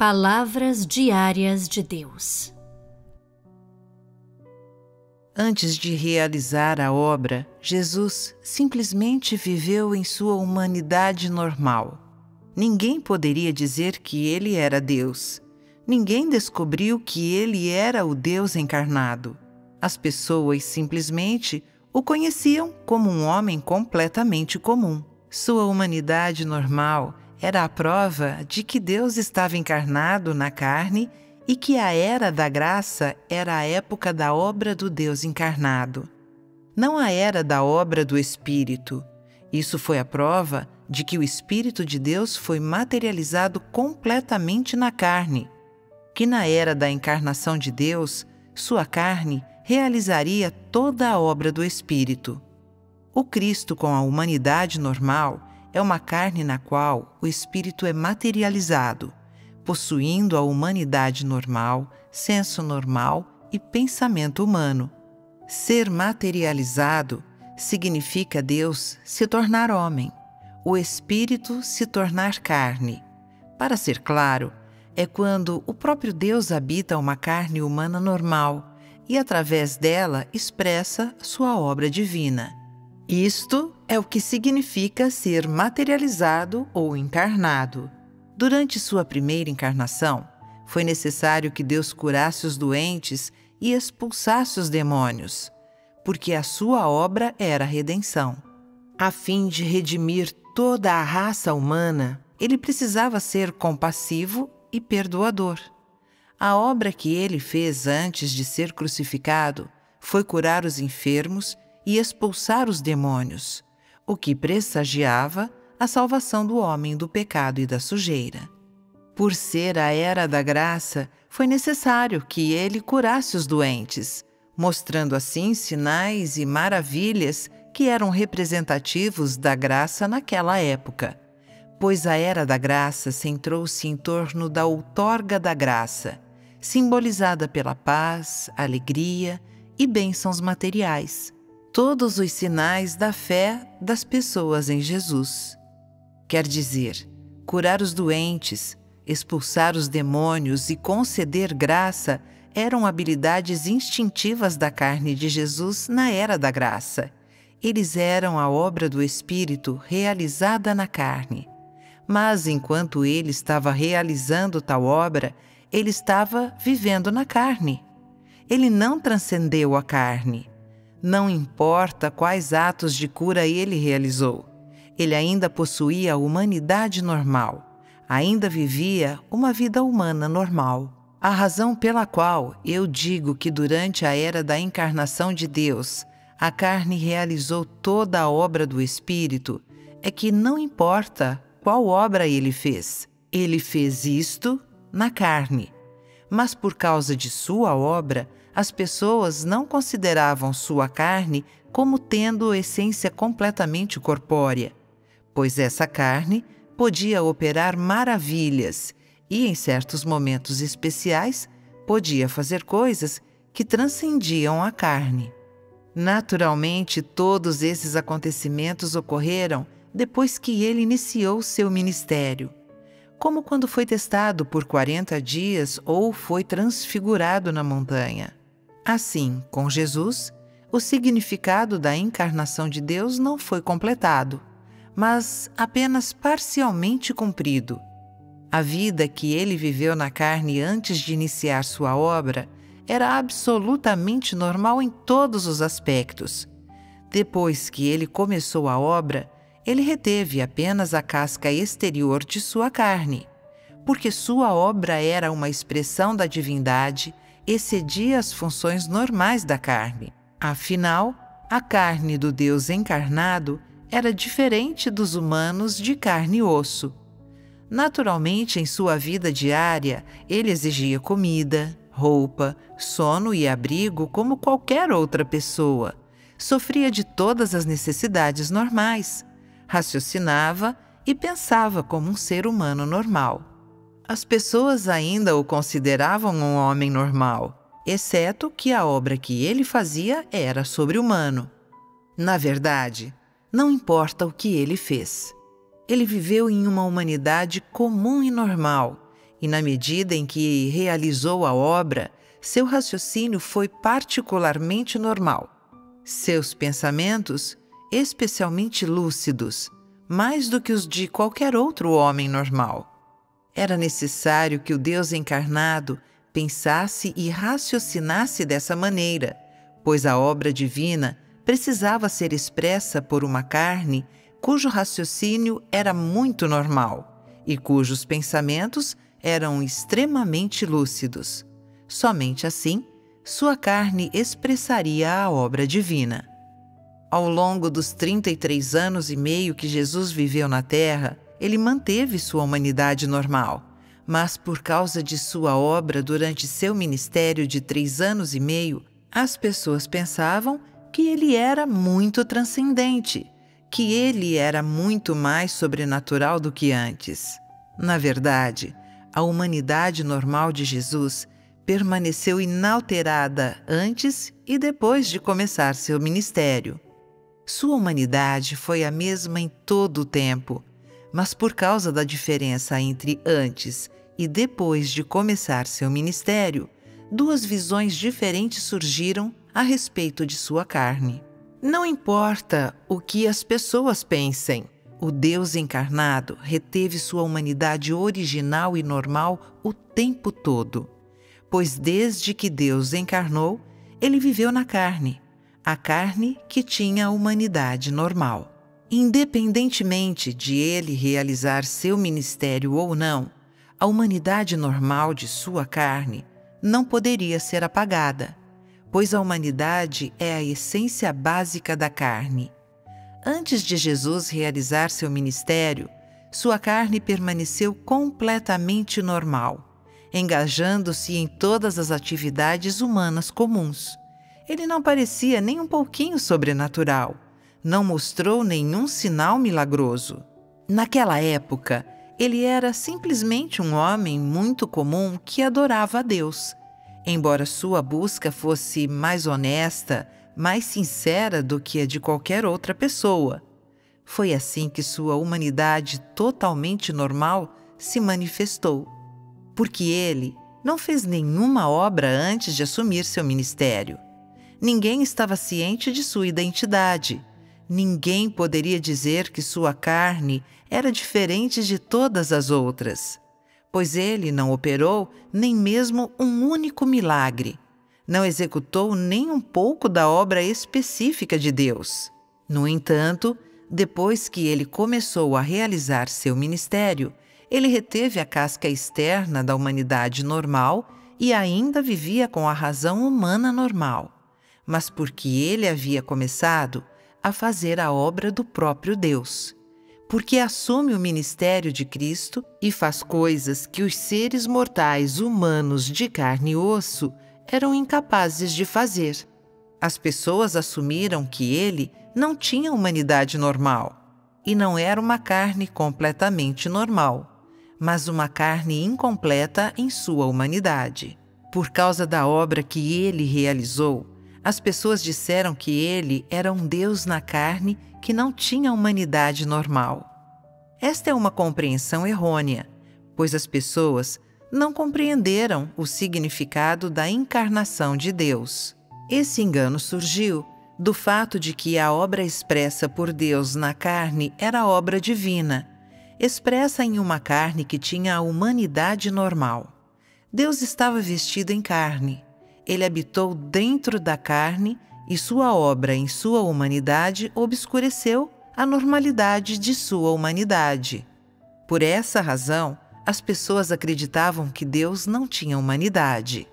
Palavras diárias de Deus. Antes de realizar a obra, Jesus simplesmente viveu em sua humanidade normal. Ninguém poderia dizer que ele era Deus. Ninguém descobriu que ele era o Deus encarnado. As pessoas simplesmente o conheciam como um homem completamente comum. Sua humanidade normal era a prova de que Deus estava encarnado na carne e que a Era da Graça era a época da obra do Deus encarnado, não a era da obra do Espírito. Isso foi a prova de que o Espírito de Deus foi materializado completamente na carne, que na era da encarnação de Deus, sua carne realizaria toda a obra do Espírito. O Cristo com a humanidade normal é uma carne na qual o Espírito é materializado, possuindo a humanidade normal, senso normal e pensamento humano. Ser materializado significa Deus se tornar homem, o Espírito se tornar carne. Para ser claro, é quando o próprio Deus habita uma carne humana normal e, através dela, expressa sua obra divina. Isto é o que significa ser materializado ou encarnado. Durante sua primeira encarnação, foi necessário que Deus curasse os doentes e expulsasse os demônios, porque a sua obra era a redenção. A fim de redimir toda a raça humana, ele precisava ser compassivo e perdoador. A obra que ele fez antes de ser crucificado foi curar os enfermos e expulsar os demônios, o que pressagiava a salvação do homem do pecado e da sujeira. Por ser a Era da Graça, foi necessário que ele curasse os doentes, mostrando assim sinais e maravilhas que eram representativos da graça naquela época, pois a Era da Graça centrou-se em torno da outorga da graça, simbolizada pela paz, alegria e bênçãos materiais, todos os sinais da fé das pessoas em Jesus. Quer dizer, curar os doentes, expulsar os demônios e conceder graça eram habilidades instintivas da carne de Jesus na Era da Graça. Eles eram a obra do Espírito realizada na carne. Mas enquanto ele estava realizando tal obra, ele estava vivendo na carne. Ele não transcendeu a carne. Não importa quais atos de cura ele realizou. Ele ainda possuía a humanidade normal. Ainda vivia uma vida humana normal. A razão pela qual eu digo que durante a era da encarnação de Deus, a carne realizou toda a obra do Espírito é que não importa qual obra ele fez isto na carne. Mas por causa de sua obra, as pessoas não consideravam sua carne como tendo essência completamente corpórea, pois essa carne podia operar maravilhas e, em certos momentos especiais, podia fazer coisas que transcendiam a carne. Naturalmente, todos esses acontecimentos ocorreram depois que ele iniciou seu ministério, como quando foi testado por 40 dias ou foi transfigurado na montanha. Assim, com Jesus, o significado da encarnação de Deus não foi completado, mas apenas parcialmente cumprido. A vida que ele viveu na carne antes de iniciar sua obra era absolutamente normal em todos os aspectos. Depois que ele começou a obra, ele reteve apenas a casca exterior de sua carne, porque sua obra era uma expressão da divindade, excedia as funções normais da carne. Afinal, a carne do Deus encarnado era diferente dos humanos de carne e osso. Naturalmente, em sua vida diária, ele exigia comida, roupa, sono e abrigo como qualquer outra pessoa. Sofria de todas as necessidades normais. Raciocinava e pensava como um ser humano normal. As pessoas ainda o consideravam um homem normal, exceto que a obra que ele fazia era sobre-humano. Na verdade, não importa o que ele fez. Ele viveu em uma humanidade comum e normal, e na medida em que realizou a obra, seu raciocínio foi particularmente normal. Seus pensamentos, especialmente lúcidos, mais do que os de qualquer outro homem normal. Era necessário que o Deus encarnado pensasse e raciocinasse dessa maneira, pois a obra divina precisava ser expressa por uma carne cujo raciocínio era muito normal e cujos pensamentos eram extremamente lúcidos. Somente assim, sua carne expressaria a obra divina. Ao longo dos 33 anos e meio que Jesus viveu na Terra, ele manteve sua humanidade normal, mas por causa de sua obra durante seu ministério de 3 anos e meio, as pessoas pensavam que ele era muito transcendente, que ele era muito mais sobrenatural do que antes. Na verdade, a humanidade normal de Jesus permaneceu inalterada antes e depois de começar seu ministério. Sua humanidade foi a mesma em todo o tempo, mas por causa da diferença entre antes e depois de começar seu ministério, duas visões diferentes surgiram a respeito de sua carne. Não importa o que as pessoas pensem, o Deus encarnado reteve sua humanidade original e normal o tempo todo, pois desde que Deus encarnou, ele viveu na carne, a carne que tinha a humanidade normal. Independentemente de ele realizar seu ministério ou não, a humanidade normal de sua carne não poderia ser apagada, pois a humanidade é a essência básica da carne. Antes de Jesus realizar seu ministério, sua carne permaneceu completamente normal, engajando-se em todas as atividades humanas comuns. Ele não parecia nem um pouquinho sobrenatural, não mostrou nenhum sinal milagroso. Naquela época, ele era simplesmente um homem muito comum que adorava a Deus, embora sua busca fosse mais honesta, mais sincera do que a de qualquer outra pessoa. Foi assim que sua humanidade totalmente normal se manifestou, porque ele não fez nenhuma obra antes de assumir seu ministério. Ninguém estava ciente de sua identidade. Ninguém poderia dizer que sua carne era diferente de todas as outras, pois ele não operou nem mesmo um único milagre. Não executou nem um pouco da obra específica de Deus. No entanto, depois que ele começou a realizar seu ministério, ele reteve a casca externa da humanidade normal e ainda vivia com a razão humana normal, mas porque ele havia começado a fazer a obra do próprio Deus, porque assume o ministério de Cristo e faz coisas que os seres mortais humanos de carne e osso eram incapazes de fazer. As pessoas assumiram que ele não tinha humanidade normal e não era uma carne completamente normal, mas uma carne incompleta em sua humanidade. Por causa da obra que ele realizou, as pessoas disseram que ele era um Deus na carne que não tinha humanidade normal. Esta é uma compreensão errônea, pois as pessoas não compreenderam o significado da encarnação de Deus. Esse engano surgiu do fato de que a obra expressa por Deus na carne era obra divina, expressa em uma carne que tinha a humanidade normal. Deus estava vestido em carne. Ele habitou dentro da carne e sua obra em sua humanidade obscureceu a normalidade de sua humanidade. Por essa razão, as pessoas acreditavam que Deus não tinha humanidade.